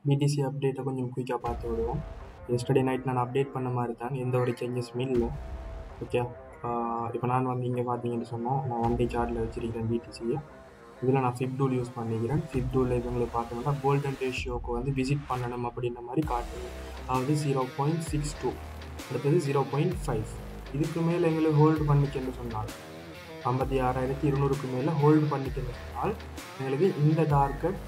BDC அப்டேட்டை கொஞ்சம் குயிக்காக பார்த்து விடுவோம். எஸ்டர்டே நைட் நான் அப்டேட் பண்ண மாதிரி தான், எந்த ஒரு சேஞ்சஸுமே இல்லை. ஓகே, இப்போ நான் வந்து இங்கே பார்த்தீங்கன்னு சொன்னால் நான் ஒன் டே சார்ட்டில் வச்சுருக்கிறேன் பிடிசியை. இதில் நான் ஃபிப் டூல் யூஸ் பண்ணிக்கிறேன். ஃபிப் டூலில் இவங்களுக்கு பார்த்தோம்னா கோல்டன் ரேஷியோக்கு வந்து விசிட் பண்ணணும் அப்படின்ற மாதிரி காட்டுது. அதாவது 0.62, அடுத்தது 0.5. இதுக்கு மேலே எங்களுக்கு ஹோல்டு பண்ணிக்கன்னு சொன்னால் 56,200க்கு மேலே ஹோல்டு பண்ணிக்கன்னு சொன்னால் எங்களுக்கு இந்த டார்கெட்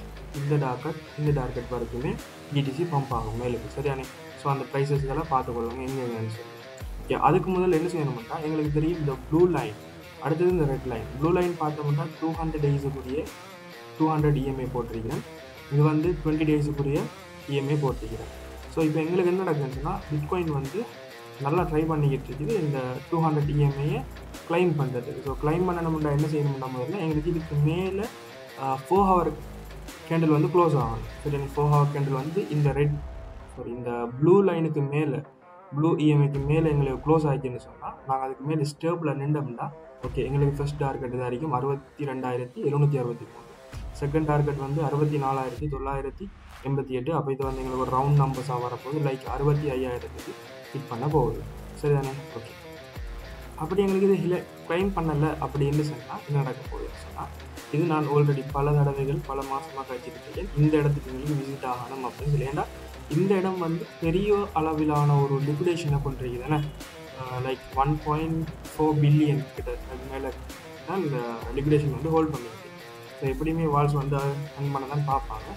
வரைக்குமே பிடிசி பம்ப் ஆகும் மேலுக்கு. சரியானே? ஸோ அந்த ப்ரைஸஸ் இதெல்லாம் பார்த்துக்கொள்ளுங்க எங்கெங்கன்னு சொல்லி. ஓகே, அதுக்கு முதல்ல என்ன செய்யணும்னா எங்களுக்கு தெரியும் இந்த ப்ளூ லைன், அடுத்தது இந்த ரெட் லைன். ப்ளூ லைன் பார்த்தோம்னா 200 டேஸுக்குரிய 200 இஎம்ஐ போட்டிருக்கிறேன். இது வந்து 20 டேஸுக்குரிய இஎம்ஐ போட்டிருக்கிறேன். ஸோ இப்போ எங்களுக்கு என்ன நடக்குதுன்னு சொன்னால் பிட்காயின் வந்து நல்லா ட்ரை பண்ணிக்கிட்டு இருக்குது இந்த 200 இஎம்ஐயை கிளைம் பண்ணுறதுக்கு. ஸோ கிளைம் பண்ணணும்னா என்ன செய்யணும்னா முதல்ல எங்களுக்கு இதுக்கு மேலே 4 ஹவர் கேண்டில் வந்து க்ளோஸ் ஆகணும். சரி, 4 ஹவர் கேண்டில் வந்து இந்த ப்ளூ லைனுக்கு மேலே, ப்ளூ இஎம்ஐக்கு மேலே எங்களுக்கு க்ளோஸ் ஆகிடுன்னு சொன்னால் நாங்கள் அதுக்கு மேலே ஸ்டேபிளில் நின்றோம்னா ஓகே, எங்களுக்கு ஃபர்ஸ்ட் டார்கெட் இது வரைக்கும் 62,763. செகண்ட் டார்கெட் வந்து 64,988. அப்போ இது வந்து எங்களுக்கு ஒரு ரவுண்ட் நம்பர்ஸாக வரப்போகுது, லைக் 65,000க்கு ஹிட் பண்ண போகுது. சரிதானே? ஓகே, அப்படி எங்களுக்கு இது கிளைம் பண்ணலை அப்படின்னு சொன்னால் என்ன நடக்க போகுதுன்னு சொன்னால், இது நான் ஆல்ரெடி பல தடவைகள் பல மாதமாக கழிச்சிருக்கேன். இந்த இடத்துக்கு எங்களுக்கு விசிட் ஆகணும் அப்படின்னு சொல்லி. ஏன்னா இந்த இடம் வந்து பெரிய அளவிலான ஒரு லிக்விடேஷனை கொண்டிருக்குதுன்னு, லைக் 1.4 பில்லியன் கிட்ட அது மேலே தான் இந்த லிக்விடேஷன் வந்து ஹோல்ட் பண்ணியிருக்கு. ஸோ எப்படியுமே வால்ஸ் வந்து ரன் பண்ண தான் பார்ப்பாங்க.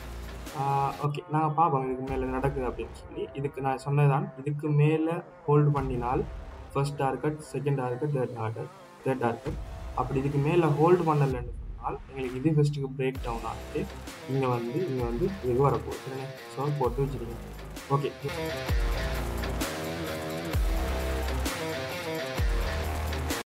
ஓகே, நாங்கள் பார்ப்போம் இதுக்கு மேலே நடக்குது அப்படின்னு சொல்லி. இதுக்கு நான் சொன்னதான், இதுக்கு மேலே ஹோல்டு பண்ணினால் first target, second target, third target. அப்படி இதுக்கு மேலே ஹோல்டு பண்ணலைன்னு சொன்னால் எங்களுக்கு இது ஃபஸ்ட்டுக்கு பிரேக் டவுன் ஆகிட்டு இங்கே வந்து இது வரப்போகுது. ஸோ போட்டு வச்சுருக்கேன். ஓகே.